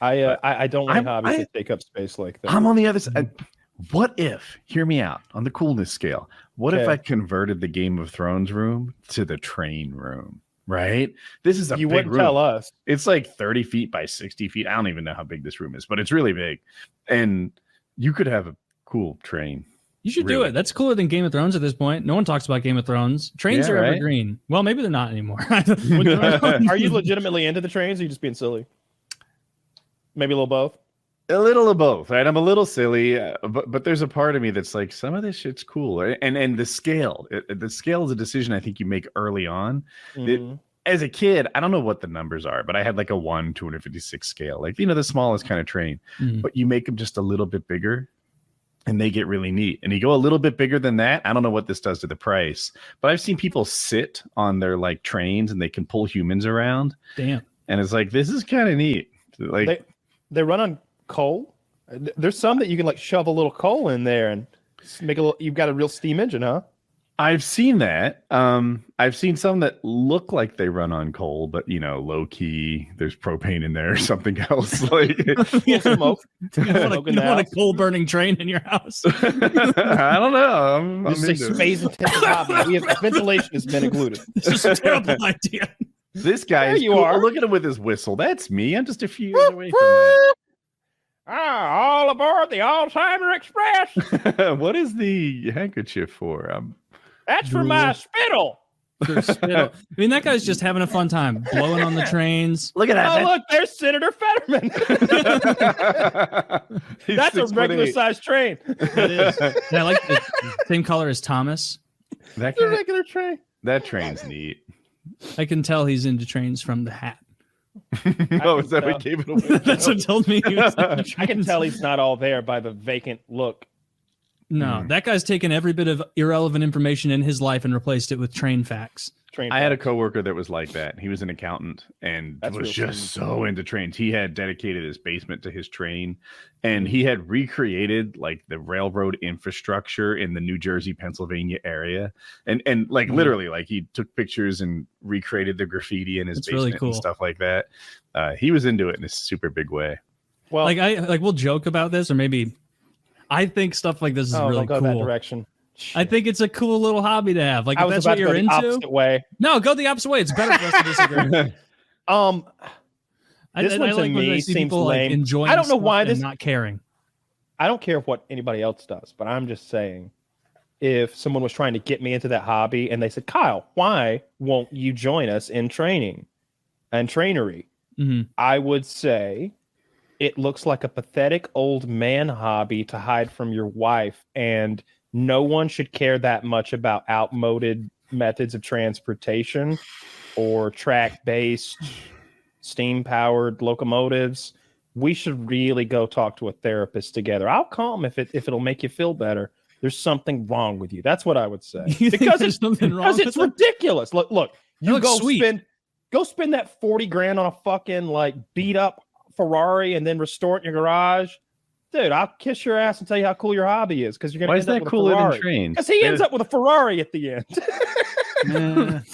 I don't like hobbies that take up space like that. I'm on the other side. What if, hear me out on the coolness scale, what if I converted the Game of Thrones room to the train room? Right? This is a you big wouldn't room. tell us. It's like 30 feet by 60 feet. I don't even know how big this room is, but it's really big. And you could have a cool train. You should do it. That's cooler than Game of Thrones at this point. No one talks about Game of Thrones. Trains are evergreen. Well, maybe they're not anymore. Are you legitimately into the trains, or are you just being silly? Maybe a little both? A little of both, right? I'm a little silly, but there's a part of me that's like, some of this shit's cool. And the scale is a decision I think you make early on. As a kid, I don't know what the numbers are, but I had like a 1/256 scale, like, the smallest kind of train. But you make them just a little bit bigger, and they get really neat. And you go a little bit bigger than that. I don't know what this does to the price, but I've seen people sit on their like trains and they can pull humans around. Damn. And it's like, this is kind of neat. Like they run on coal. There's some that you can like shove a little coal in there and make a little. You've got a real steam engine, huh? I've seen that. I've seen some that look like they run on coal, but low key, there's propane in there or something else. Like smoke. You want a coal burning train in your house? I don't know. This is a space intensive hobby. Ventilation has been included. This is a terrible idea. This guy there is you cool. are. Look at him with his whistle. That's me. I'm just a few years away from that. All aboard the Alzheimer Express. What is the handkerchief for? That's for my spittle. I mean, that guy's just having a fun time blowing on the trains. Look at that. Oh, look, there's Senator Fetterman. That's a regular sized train. It is. And I like the same color as Thomas. That's a regular train. That train's neat. I can tell he's into trains from the hat. Oh, is that what gave it away? That's what told me he was into trains. I can tell he's not all there by the vacant look. No, that guy's taken every bit of irrelevant information in his life and replaced it with train facts. I had a coworker that was like that. He was an accountant and was just so into trains. He had dedicated his basement to his train, and he had recreated like the railroad infrastructure in the New Jersey, Pennsylvania area. And like literally, like he took pictures and recreated the graffiti in his basement really cool. and stuff like that. He was into it in a super big way. Well, we'll joke about this, or maybe I think stuff like this is really don't go cool. that direction. I think it's a cool little hobby to have. Like, if that's what you're into, opposite way. No, go the opposite way. It's better for us to disagree. This one to me seems lame. Like enjoying I don't know why this not caring. I don't care what anybody else does, but I'm just saying, if someone was trying to get me into that hobby and they said, Kyle, why won't you join us in training and trainery? I would say it looks like a pathetic old man hobby to hide from your wife, and no one should care that much about outmoded methods of transportation or track-based, steam-powered locomotives. We should really go talk to a therapist together. I'll call him if it'll make you feel better. There's something wrong with you. That's what I would say. Because it's ridiculous. Look, you go spend that 40 grand on a fucking like beat up Ferrari and then restore it in your garage. Dude, I'll kiss your ass and tell you how cool your hobby is, because you're gonna end up with a Ferrari. Why is that cooler than trains? Because he ends up with a Ferrari at the end.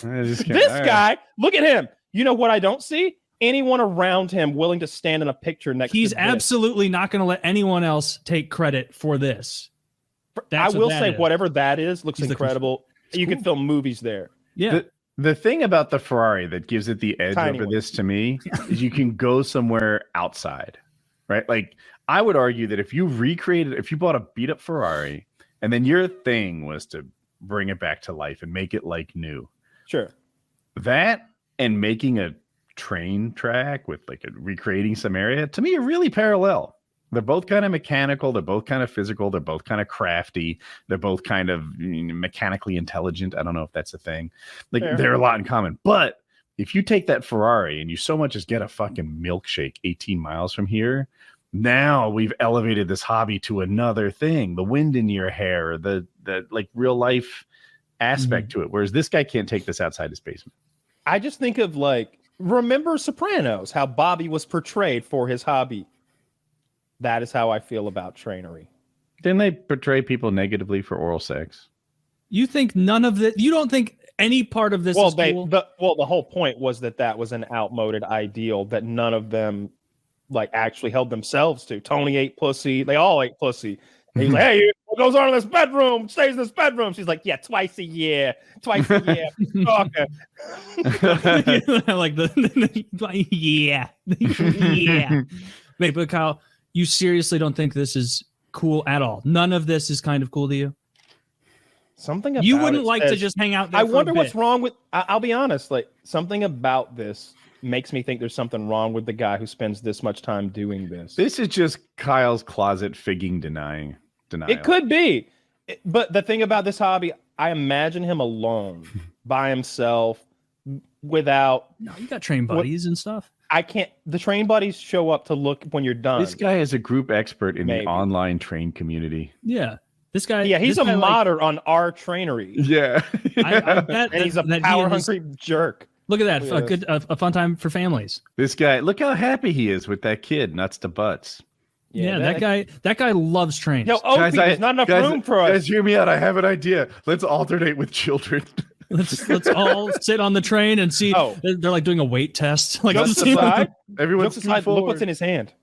This guy, look at him. You know what I don't see? Anyone around him willing to stand in a picture next to this. He's absolutely not going to let anyone else take credit for this. I will say whatever that is looks incredible. You could film movies there. Yeah. The thing about the Ferrari that gives it the edge over this to me is you can go somewhere outside, right? Like, I would argue that if you bought a beat up Ferrari and then your thing was to bring it back to life and make it like new. Sure. That and making a train track with like recreating some area, to me, are really parallel. They're both kind of mechanical. They're both kind of physical. They're both kind of crafty. They're both kind of mechanically intelligent. I don't know if that's a thing. Like, they're a lot in common. But if you take that Ferrari and you so much as get a fucking milkshake 18 miles from here, now we've elevated this hobby to another thing. The wind in your hair, the like real life aspect to it. Whereas this guy can't take this outside his basement. I just think of remember Sopranos, how Bobby was portrayed for his hobby. That is how I feel about trainery. Didn't they portray people negatively for oral sex? You think none of that? You don't think any part of this is cool? The whole point was that was an outmoded ideal that none of them like actually held themselves to. Tony ate pussy. They all ate pussy. And he's like, hey, what goes on in this bedroom stays in this bedroom. She's like, yeah, twice a year. Talker. Like yeah. Yeah. Wait, but Kyle, you seriously don't think this is cool at all? None of this is kind of cool to you? Something about you wouldn't it like says, to just hang out there. I for wonder a what's bit. wrong with. I'll be honest. Like something about this makes me think there's something wrong with the guy who spends this much time doing this. This is just Kyle's closet figging denial. It could be, but the thing about this hobby, I imagine him alone, by himself, without. No, you got train buddies and stuff. I can't. The train buddies show up to look when you're done. This guy is a group expert in Maybe. the online train community. Yeah. This guy. Yeah, he's this a guy, modder on our trainery. Yeah. I bet And he's a that he and power his- hungry jerk. Look at that. Look at A fun time for families. This guy, look how happy he is with that kid, nuts to butts. Yeah, that guy loves trains. Yo, Opie, there's not enough room for us. Guys, hear me out. I have an idea. Let's alternate with children. Let's all sit on the train and see. Oh. They're like doing a weight test. Like Jokes aside, Everyone's jokes aside, look what's forward. in his hand.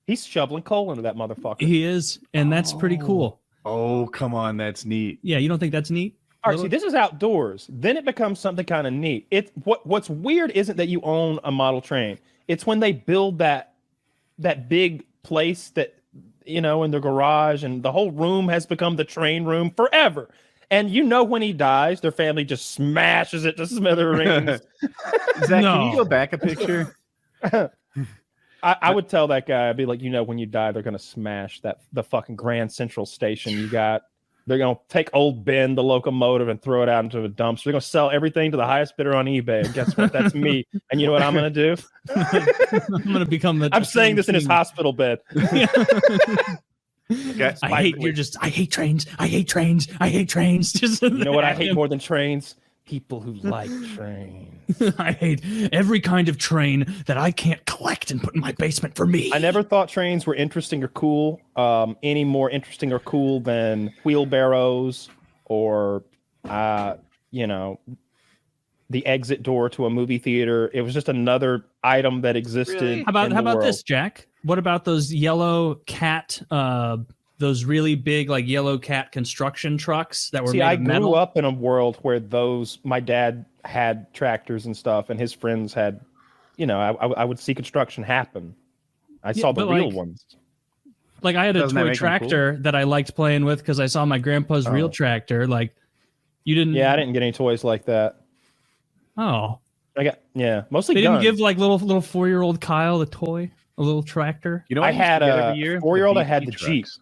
He's shoveling coal into that motherfucker. he is, and that's pretty cool. Oh, come on. That's neat. Yeah, you don't think that's neat? All right, see, this is outdoors. Then it becomes something kind of neat. What's weird isn't that you own a model train. It's when they build that big place that in the garage, and the whole room has become the train room forever. And when he dies, their family just smashes it to smithereens. Zach, No. can you go back a picture? I would tell that guy, I'd be like, when you die, they're gonna smash the fucking Grand Central station you got. They're gonna take old Ben, the locomotive, and throw it out into a dumpster. They're gonna sell everything to the highest bidder on eBay. And guess what? That's me. And you know what I'm gonna do? I'm gonna become the. I'm saying this in his hospital bed. Okay. I hate trains. I hate trains. I hate trains. Just You know what I hate more than trains? People who like trains. I hate every kind of train that I can't collect and put in my basement for me. I never thought trains were interesting or cool. Any more interesting or cool than wheelbarrows or, the exit door to a movie theater. It was just another item that existed. Really? How about world. this, Jack? What about those yellow cat? Those really big like yellow cat construction trucks that were See, made I of metal. grew up in a world where my dad had tractors and stuff, and his friends had, I would see construction happen. I saw the but, real like, ones. Like I had a Doesn't that toy make 'em tractor that I liked playing with because I saw my grandpa's real tractor. Like, you didn't? Yeah, I didn't get any toys like that. Oh, Mostly they guns. didn't give like little 4-year-old Kyle a toy, a little tractor. You know I what had used to get a every year? 4-year-old. The I had BP the Jeep. trucks.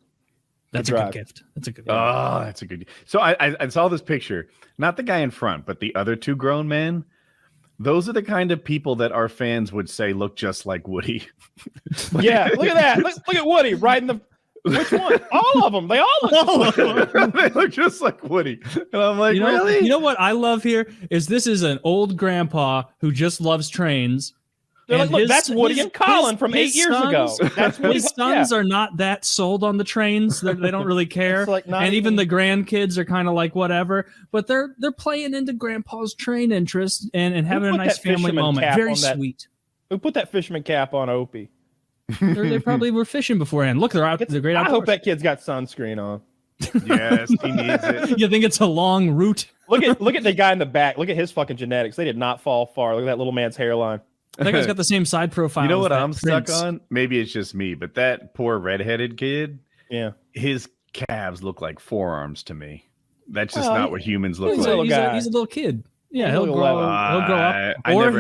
That's a drive. good gift. That's a good. Oh, that's a good. So I saw this picture. Not the guy in front, but the other two grown men. Those are the kind of people that our fans would say look just like Woody. Yeah, look at that. Look at Woody riding the. Which one? All of them. They all look. They look just like Woody. And I'm like, really? You know what I love here is this is an old grandpa who just loves trains. They're like, And look, that's Woody and Colin from 8 his years ago. sons- That's Woody. His sons are not that sold on the trains. They don't really care. It's like not and even even- the grandkids are kind of like whatever. But they're playing into grandpa's train interest and having a put nice that family fisherman moment. cap Very on that? sweet. Who put that fisherman cap on Opie? They probably were fishing beforehand. Look, they're out. They're great I outdoors. hope that kid's got sunscreen on. Yes, he needs it. You think it's a long route? Look at the guy in the back. Look at his fucking genetics. They did not fall far. Look at that little man's hairline. That guy's got the same side profile. You know as what that I'm stuck prince. on? Maybe it's just me, but that poor redheaded kid, Yeah. his calves look like forearms to me. That's just Well, not what humans look He's, like. little guy. he's a little kid. Yeah, He's a he'll little grow. level. He'll grow up, I or never-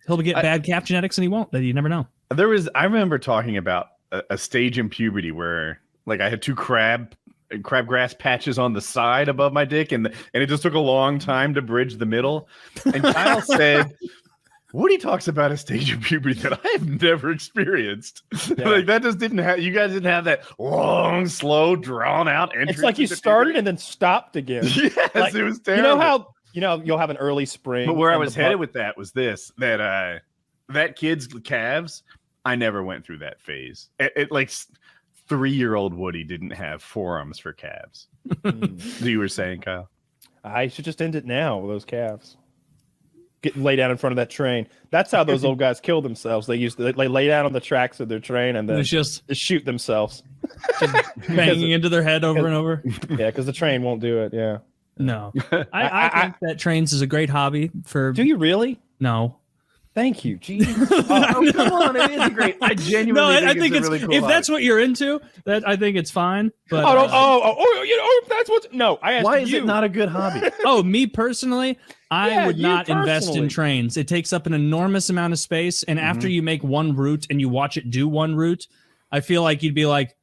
he'll get bad calf genetics, and he won't. That you never know. I remember talking about a stage in puberty where like I had two crabgrass patches on the side above my dick, and it just took a long time to bridge the middle. And Kyle said, Woody talks about a stage of puberty that I have never experienced. Yeah. Like that just didn't have. You guys didn't have that long, slow, drawn out entrance. It's like you into started puberty. and then stopped again. Yes, Like, it was You terrible. know how you'll have an early spring. But where I and was the headed butt- with that was this: that kid's calves. I never went through that phase. It like 3-year-old Woody didn't have forearms for calves. Mm. You were saying, Kyle? I should just end it now with those calves. lay down in front of that train. That's how those old guys kill themselves. They lay down on the tracks of their train and then It's just shoot themselves. banging into their head over and over. Yeah, because the train won't do it. Yeah. No, I think that trains is a great hobby for. Do you really? No. Thank you. Jesus. Oh, come on, it is great. I genuinely I think it's it's a really cool if hobby. that's what you're into, that I think it's fine. But if that's what's no. I asked Why is you. it not a good hobby? me personally, I Yeah, would you not invest personally. in trains. It takes up an enormous amount of space, and after you make one route and you watch it do one route, I feel like you'd be like,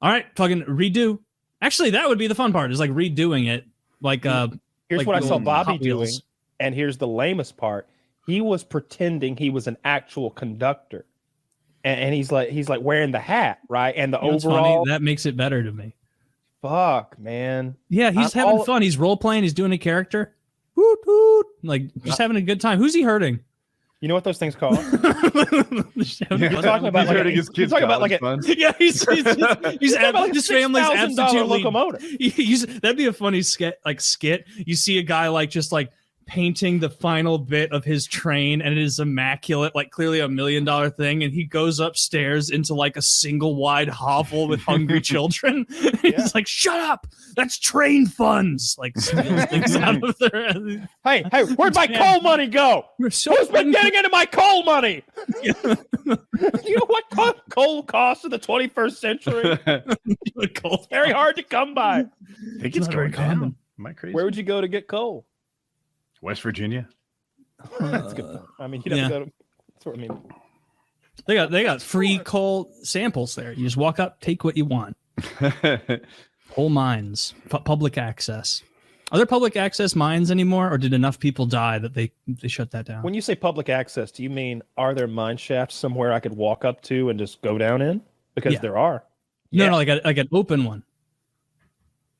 "All right, fucking redo." Actually, that would be the fun part. Is like redoing it. Like Here's like what I saw doing Bobby Hot doing, Wheels. and here's the lamest part. He was pretending he was an actual conductor, and he's like wearing the hat, right, and the You know what's funny? overall. That makes it better to me. Fuck, man. Yeah, he's I'm having all- fun. He's role playing. He's doing a character. Hoot, hoot. Like just having a good time. Who's he hurting? You know what those things called? Just having Yeah. fun. talking about He's like hurting his he's kids' talking about like college a- funds. Yeah, he's He's talking about like a his family's $6,000 absolutely locomotive. That'd be a funny skit. You see a guy like just like painting the final bit of his train, and it is immaculate, like clearly $1 million thing. And he goes upstairs into like a single wide hovel with hungry children. He's like, "Shut up! That's train funds!" Like steals things out of their. Hey, where'd my coal money go? You're so Who's been getting into my coal money? You know what coal costs in the 21st century? It's very hard to come by. I think it's not very going down. common. Am I crazy? Where would you go to get coal? West Virginia. That's a good point. I mean, you'd have to go to. That's what I mean. They got free coal samples there. You just walk up, take what you want. Whole mines, public access. Are there public access mines anymore, or did enough people die that they shut that down? When you say public access, do you mean are there mine shafts somewhere I could walk up to and just go down in? Because Yeah. there are. No, Yeah. no, like an open one,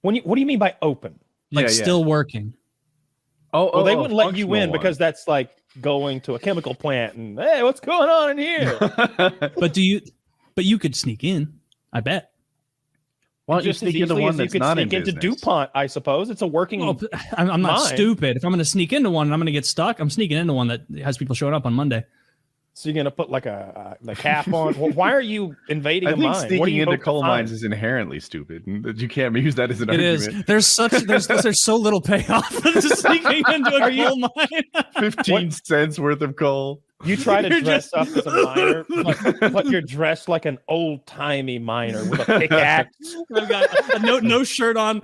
What do you mean by open? like still working. Well, they wouldn't let you in because that's like going to a chemical plant and hey, what's going on in here? But you could sneak in. I bet. Why don't you Just as sneak into easily one as you that's could not in sneak into business? DuPont, I suppose. It's a working. Well, I'm not Mine. stupid. If I'm going to sneak into one and I'm going to get stuck, I'm sneaking into one that has people showing up on Monday. So you're gonna put like a the cap on. Well, why are you invading I a think mine? What do sneaking you into hope to coal find? mines is inherently stupid, and that you can't use that as an It argument. is. There's so little payoff to sneaking into a coal mine. 15 cents worth of coal. You try to You're dress just- up as a miner, but you're dressed like an old timey miner with a pickaxe. I've got no shirt on,